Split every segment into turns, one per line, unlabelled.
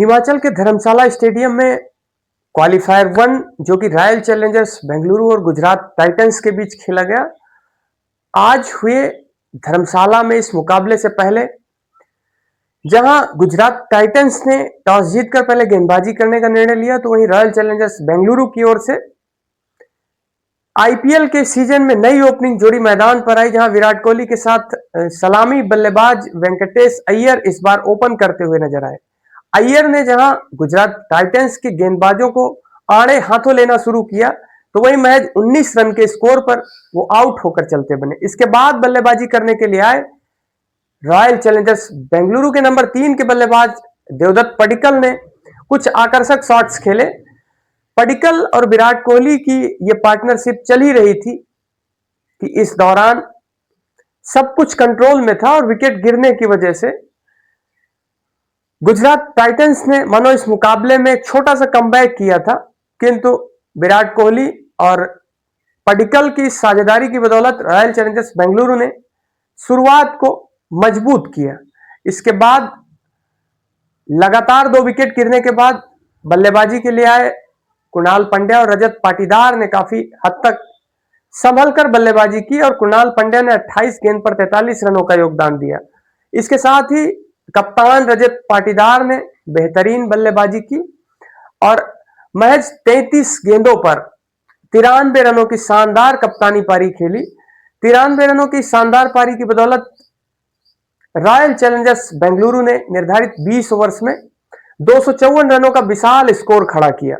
हिमाचल के धर्मशाला स्टेडियम में qualifier one जो कि रॉयल चैलेंजर्स बेंगलुरु और गुजरात टाइटंस के बीच खेला गया, आज हुए धर्मशाला में इस मुकाबले से पहले जहां गुजरात टाइटंस ने टॉस जीतकर पहले गेंदबाजी करने का निर्णय लिया, तो वहीं रॉयल चैलेंजर्स बेंगलुरु की ओर से आईपीएल के सीजन में नई ओपनिंग जोड़ी मैदान पर आई, जहां विराट कोहली के साथ सलामी बल्लेबाज वेंकटेश अय्यर इस बार ओपन करते हुए नजर आए। अय्यर ने जहां गुजरात टाइटंस के गेंदबाजों को आड़े हाथों लेना शुरू किया, तो वहीं महज 19 रन के स्कोर पर वो आउट होकर चलते बने। इसके बाद बल्लेबाजी करने के लिए आए रॉयल चैलेंजर्स बेंगलुरु के नंबर 3 के बल्लेबाज देवदत्त पडिक्कल ने कुछ आकर्षक शॉट्स खेले। पडिक्कल और विराट कोहली की यह पार्टनरशिप चल ही रही थी कि इस दौरान सब कुछ कंट्रोल में था और विकेट गिरने की वजह से गुजरात टाइटंस ने मानो इस मुकाबले में एक छोटा सा कमबैक किया था, किंतु विराट कोहली और पडिक्कल की साझेदारी की बदौलत रॉयल चैलेंजर्स बेंगलुरु ने शुरुआत को मजबूत किया। इसके बाद लगातार 2 विकेट गिरने के बाद बल्लेबाजी के लिए आए कुणाल पंड्या और रजत पाटीदार ने काफी हद तक संभल कर बल्लेबाजी की और कुणाल पंड्या ने 28 गेंद पर 43 रनों का योगदान दिया। इसके साथ ही कप्तान रजत पाटीदार ने बेहतरीन बल्लेबाजी की और महज 33 गेंदों पर 93 रनों की शानदार कप्तानी पारी खेली। 93 रनों की शानदार पारी की बदौलत रॉयल चैलेंजर्स बेंगलुरु ने निर्धारित 20 ओवर्स में 254 रनों का विशाल स्कोर खड़ा किया।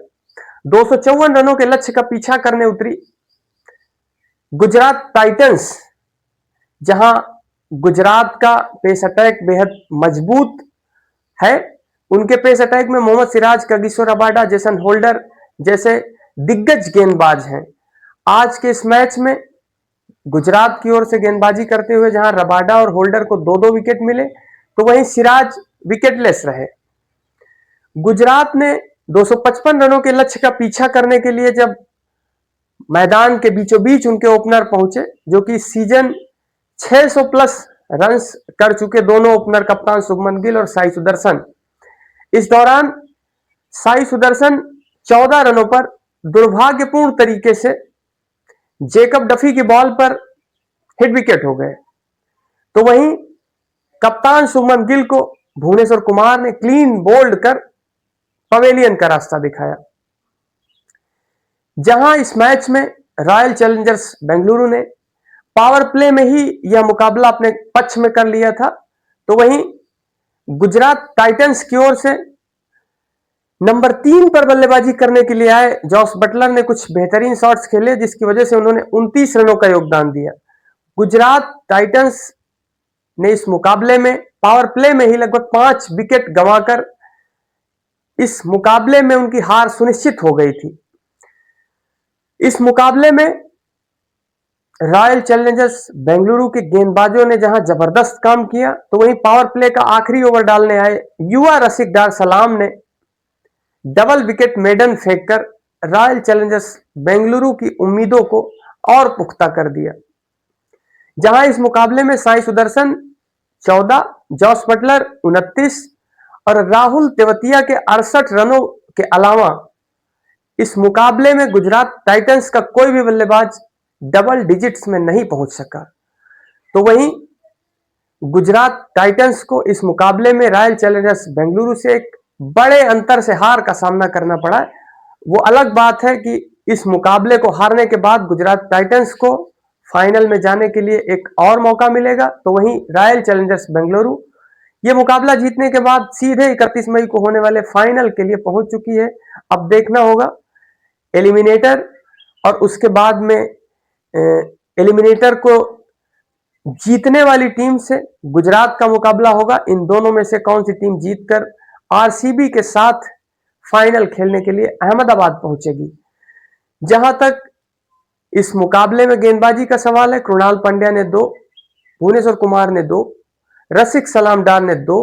254 रनों के लक्ष्य का पीछा करने उतरी गुजरात टाइटंस, जहां गुजरात का पेस अटैक बेहद मजबूत है। उनके पेस अटैक में Mohammed Siraj, Kagiso Rabada, Jason Holder जैसे दिग्गज गेंदबाज हैं। आज के इस मैच में गुजरात की ओर से गेंदबाजी करते हुए जहां रबाडा और होल्डर को 2-2 विकेट मिले, तो वहीं सिराज विकेटलेस रहे। गुजरात ने 255 रनों के लक्ष्य का पीछा करने के लिए जब मैदान के बीचों बीच उनके ओपनर पहुंचे, जो कि सीजन 600 प्लस रन्स कर चुके दोनों ओपनर कप्तान शुभमन गिल और साई सुदर्शन। इस दौरान साई सुदर्शन 14 रनों पर दुर्भाग्यपूर्ण तरीके से जेकब डफी की बॉल पर हिट विकेट हो गए, तो वहीं कप्तान शुभमन गिल को भुवनेश्वर कुमार ने क्लीन बोल्ड कर पवेलियन का रास्ता दिखाया। जहां इस मैच में रॉयल चैलेंजर्स बेंगलुरु ने पावर प्ले में ही यह मुकाबला अपने पक्ष में कर लिया था, तो वहीं गुजरात टाइटंस की ओर से नंबर 3 पर बल्लेबाजी करने के लिए आए जॉस बटलर ने कुछ बेहतरीन शॉट्स खेले, जिसकी वजह से उन्होंने 29 रनों का योगदान दिया। गुजरात टाइटंस ने इस मुकाबले में पावर प्ले में ही लगभग 5 विकेट गंवाकर इस मुकाबले में उनकी हार सुनिश्चित हो गई थी। इस मुकाबले में रॉयल चैलेंजर्स बेंगलुरु के गेंदबाजों ने जहां जबरदस्त काम किया, तो वहीं पावर प्ले का आखिरी ओवर डालने आए युवा रसिक डार सलाम ने डबल विकेट मेडन फेंककर रॉयल चैलेंजर्स बेंगलुरु की उम्मीदों को और पुख्ता कर दिया। जहां इस मुकाबले में साई सुदर्शन 14, जॉस बटलर 29 और राहुल तेवतिया के 68 रनों के अलावा इस मुकाबले में गुजरात टाइटंस का कोई भी बल्लेबाज डबल डिजिट्स में नहीं पहुंच सका। तो वहीं गुजरात टाइटंस को इस मुकाबले में रॉयल चैलेंजर्स बेंगलुरु से एक बड़े अंतर से हार का सामना करना पड़ा। वो अलग बात है कि इस मुकाबले को हारने के बाद गुजरात टाइटंस को फाइनल में जाने के लिए एक और मौका मिलेगा, तो वहीं रॉयल चैलेंजर्स बेंगलुरु ये मुकाबला जीतने के बाद सीधे 31 मई को होने वाले फाइनल के लिए पहुंच चुकी है। अब देखना होगा एलिमिनेटर और उसके बाद में एलिमिनेटर को जीतने वाली टीम से गुजरात का मुकाबला होगा। इन दोनों में से कौन सी टीम जीतकर आरसीबी के साथ फाइनल खेलने के लिए अहमदाबाद पहुंचेगी। जहां तक इस मुकाबले में गेंदबाजी का सवाल है, कृणाल पंड्या ने 2, भुवनेश्वर कुमार ने 2, रसिक सलाम डार ने 2,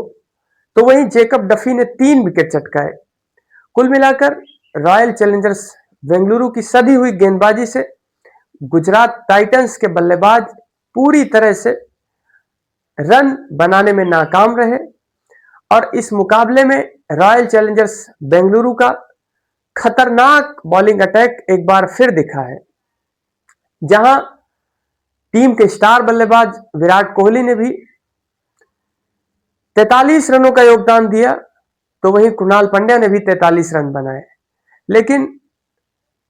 तो वहीं जेकब डफी ने 3 विकेट चटकाए। कुल मिलाकर रॉयल चैलेंजर्स बेंगलुरु की सधी हुई गेंदबाजी से गुजरात टाइटंस के बल्लेबाज पूरी तरह से रन बनाने में नाकाम रहे और इस मुकाबले में रॉयल चैलेंजर्स बेंगलुरु का खतरनाक बॉलिंग अटैक एक बार फिर दिखा है, जहां टीम के स्टार बल्लेबाज विराट कोहली ने भी 43 रनों का योगदान दिया, तो वहीं कृणाल पंड्या ने भी 43 रन बनाए। लेकिन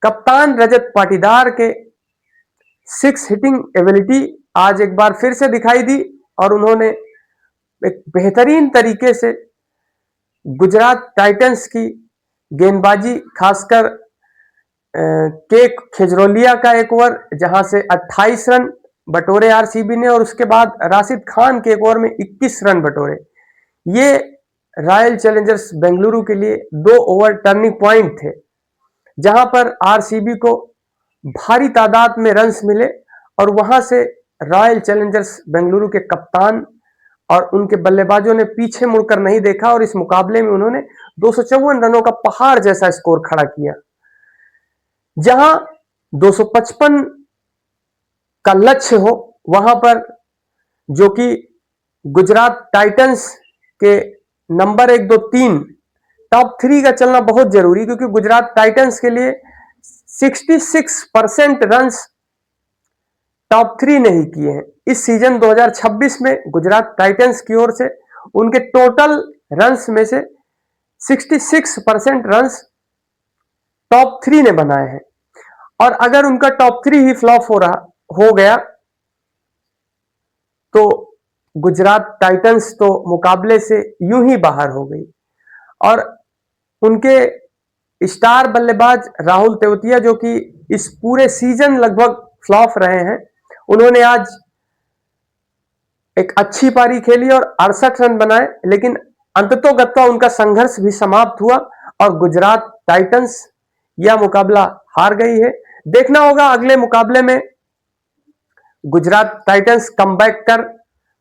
कप्तान रजत पाटीदार के 6 हिटिंग एबिलिटी आज एक बार फिर से दिखाई दी और उन्होंने एक बेहतरीन तरीके से गुजरात टाइटंस की गेंदबाजी, खासकर के खेजरोलिया का एक ओवर जहां से 28 रन बटोरे आरसीबी ने, और उसके बाद राशिद खान के एक ओवर में 21 रन बटोरे। ये रॉयल चैलेंजर्स बेंगलुरु के लिए 2 ओवर टर्निंग पॉइंट थे, जहां पर आरसीबी को भारी तादाद में रन्स मिले और वहां से रॉयल चैलेंजर्स बेंगलुरु के कप्तान और उनके बल्लेबाजों ने पीछे मुड़कर नहीं देखा और इस मुकाबले में उन्होंने 254 रनों का पहाड़ जैसा स्कोर खड़ा किया, जहां 255 का लक्ष्य हो, वहां पर जो कि गुजरात टाइटंस के नंबर 1, 2, 3 टॉप 3 का चलना बहुत जरूरी, क्योंकि गुजरात टाइटंस के लिए 66% रन्स टॉप 3 नहीं किए हैं। इस सीजन 2026 में गुजरात टाइटंस की ओर से उनके टोटल रन्स में से 66% रन्स टॉप 3 ने बनाए हैं, और अगर उनका टॉप 3 ही फ्लॉप हो गया तो गुजरात टाइटंस तो मुकाबले से यूं ही बाहर हो गई। और उनके स्टार बल्लेबाज राहुल तेवतिया, जो कि इस पूरे सीजन लगभग फ्लॉप रहे हैं, उन्होंने आज एक अच्छी पारी खेली और 68 रन बनाए, लेकिन अंततोगत्वा उनका संघर्ष भी समाप्त हुआ और गुजरात टाइटंस यह मुकाबला हार गई है। देखना होगा अगले मुकाबले में गुजरात टाइटंस कमबैक कर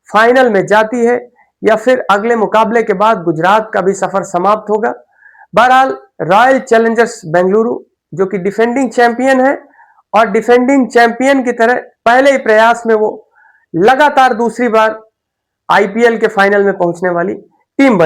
फाइनल में जाती है या फिर अगले मुकाबले के बाद गुजरात का भी सफर समाप्त होगा। बहरहाल रॉयल चैलेंजर्स बेंगलुरु जो कि डिफेंडिंग चैंपियन है, और डिफेंडिंग चैंपियन की तरह पहले ही प्रयास में वो लगातार दूसरी बार आईपीएल के फाइनल में पहुंचने वाली टीम बन